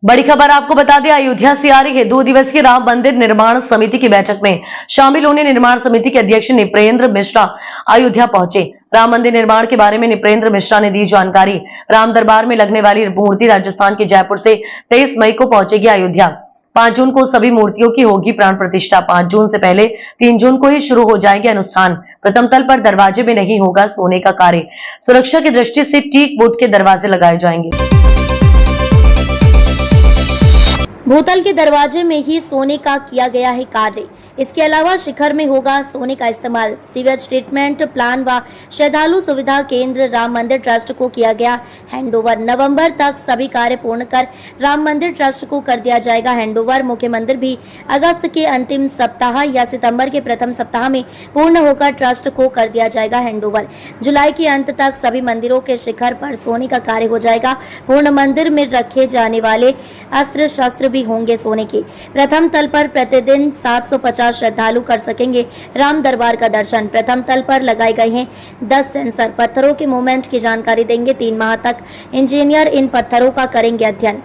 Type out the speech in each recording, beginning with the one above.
बड़ी खबर आपको बता दें, अयोध्या से आ रही है 2 दिवसीय राम मंदिर निर्माण समिति की बैठक में शामिल होने निर्माण समिति के अध्यक्ष नृपेंद्र मिश्रा अयोध्या पहुंचे। राम मंदिर निर्माण के बारे में नृपेंद्र मिश्रा ने दी जानकारी। राम दरबार में लगने वाली मूर्ति राजस्थान के जयपुर से 23 मई को पहुंचेगी अयोध्या। 5 जून को सभी मूर्तियों की होगी प्राण प्रतिष्ठा। 5 जून से पहले 3 जून को ही शुरू हो जाएंगे अनुष्ठान। प्रथम तल पर दरवाजे में नहीं होगा सोने का कार्य। सुरक्षा की दृष्टि से टीक वुड के दरवाजे लगाए जाएंगे। भूतल के दरवाजे में ही सोने का किया गया है कार्य। इसके अलावा शिखर में होगा सोने का इस्तेमाल। सीवेज ट्रीटमेंट प्लान व श्रद्धालु सुविधा केंद्र राम मंदिर ट्रस्ट को किया गया हैंडओवर। नवंबर तक सभी कार्य पूर्ण कर राम मंदिर ट्रस्ट को कर दिया जाएगा हैंडओवर। मुख्य मंदिर भी अगस्त के अंतिम सप्ताह या सितंबर के प्रथम सप्ताह में पूर्ण होकर ट्रस्ट को कर दिया जाएगा हैंडओवर। जुलाई के अंत तक सभी मंदिरों के शिखर पर सोने का कार्य हो जाएगा पूर्ण। मंदिर में रखे जाने वाले अस्त्र शस्त्र भी होंगे सोने के। प्रथम तल पर प्रतिदिन 750 श्रद्धालु कर सकेंगे राम दरबार का दर्शन। प्रथम तल पर लगाए गए हैं 10 सेंसर। पत्थरों के मूवमेंट की जानकारी देंगे। 3 माह तक इंजीनियर इन पत्थरों का करेंगे अध्ययन।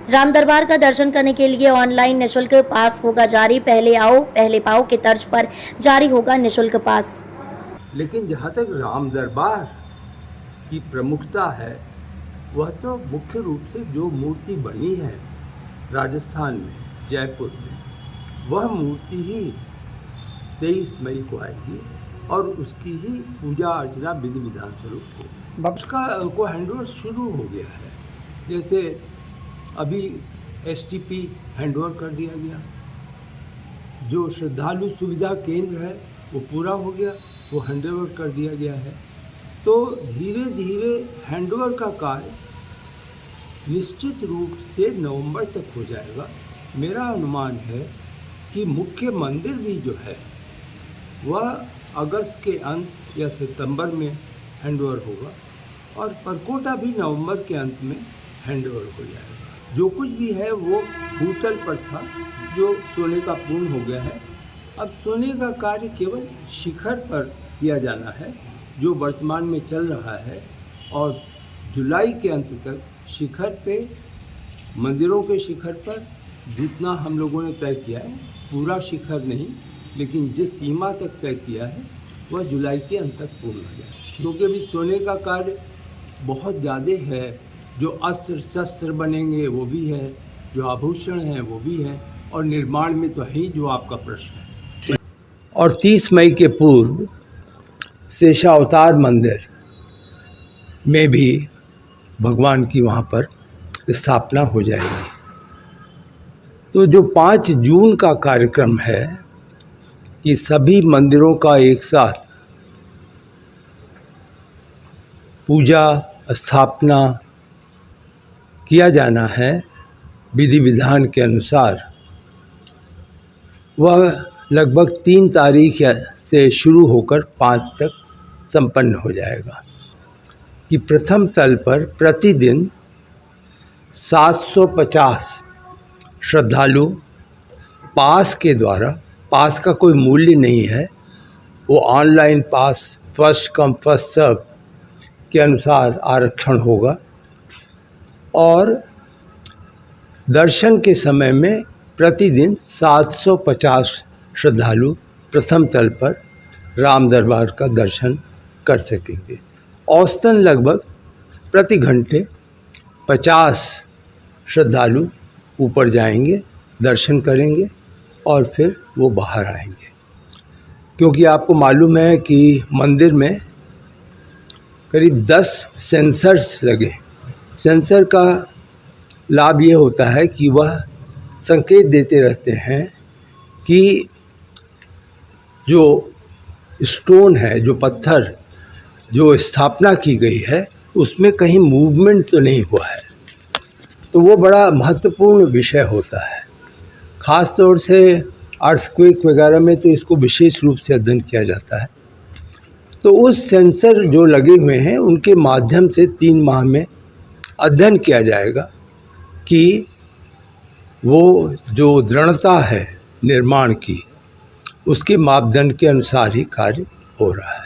राम दरबार का दर्शन करने के लिए ऑनलाइन निःशुल्क पास होगा जारी। पहले आओ पहले पाओ के तर्ज पर जारी होगा निःशुल्क पास। लेकिन जहाँ तक राम दरबार की प्रमुखता है, वह तो मुख्य रूप से जो मूर्ति बनी है राजस्थान में जयपुर में, वह मूर्ति ही 23 मई को आएगी और उसकी ही पूजा अर्चना विधि विधान स्वरूप होगी। उसका को हैंडओवर शुरू हो गया है। जैसे अभी STP हैंडओवर कर दिया गया, जो श्रद्धालु सुविधा केंद्र है वो पूरा हो गया, वो हैंडओवर कर दिया गया है। तो धीरे धीरे हैंडओवर का कार्य निश्चित रूप से नवंबर तक हो जाएगा। मेरा अनुमान है कि मुख्य मंदिर भी जो है वह अगस्त के अंत या सितंबर में हैंडओवर होगा और परकोटा भी नवंबर के अंत में हैंडओवर हो जाएगा। जो कुछ भी है वो भूतल पर था, जो सोने का पूर्ण हो गया है। अब सोने का कार्य केवल शिखर पर किया जाना है, जो वर्तमान में चल रहा है, और जुलाई के अंत तक शिखर पे, मंदिरों के शिखर पर जितना हम लोगों ने तय किया है, पूरा शिखर नहीं लेकिन जिस सीमा तक तय किया है वह जुलाई के अंत तक पूर्ण हो जाए। क्योंकि अभी सोने का कार्य बहुत ज़्यादा है। जो अस्त्र शस्त्र बनेंगे वो भी है, जो आभूषण हैं वो भी हैं, और निर्माण में तो है ही जो आपका प्रश्न है। और 30 मई के पूर्व शेषावतार मंदिर में भी भगवान की वहाँ पर स्थापना हो जाएगी। तो जो 5 जून का कार्यक्रम है कि सभी मंदिरों का एक साथ पूजा स्थापना किया जाना है विधि विधान के अनुसार, वह लगभग 3 तारीख से शुरू होकर 5 तक संपन्न हो जाएगा। कि प्रथम तल पर प्रतिदिन 750 श्रद्धालु पास के द्वारा, पास का कोई मूल्य नहीं है, वो online pass first come first serve के अनुसार आरक्षण होगा, और दर्शन के समय में प्रतिदिन 750 श्रद्धालु प्रथम तल पर राम दरबार का दर्शन कर सकेंगे। औसतन लगभग प्रति घंटे 50 श्रद्धालु ऊपर जाएंगे, दर्शन करेंगे और फिर वो बाहर आएंगे। क्योंकि आपको मालूम है कि मंदिर में करीब 10 सेंसर्स लगे। सेंसर का लाभ ये होता है कि वह संकेत देते रहते हैं कि जो स्टोन है, जो पत्थर जो स्थापना की गई है, उसमें कहीं मूवमेंट तो नहीं हुआ है। तो वो बड़ा महत्वपूर्ण विषय होता है। ख़ास तौर से अर्थक्वेक वगैरह में तो इसको विशेष रूप से अध्ययन किया जाता है। तो उस सेंसर जो लगे हुए हैं उनके माध्यम से 3 माह में अध्ययन किया जाएगा कि वो जो दृढ़ता है निर्माण की, उसके मापदंड के अनुसार ही कार्य हो रहा है।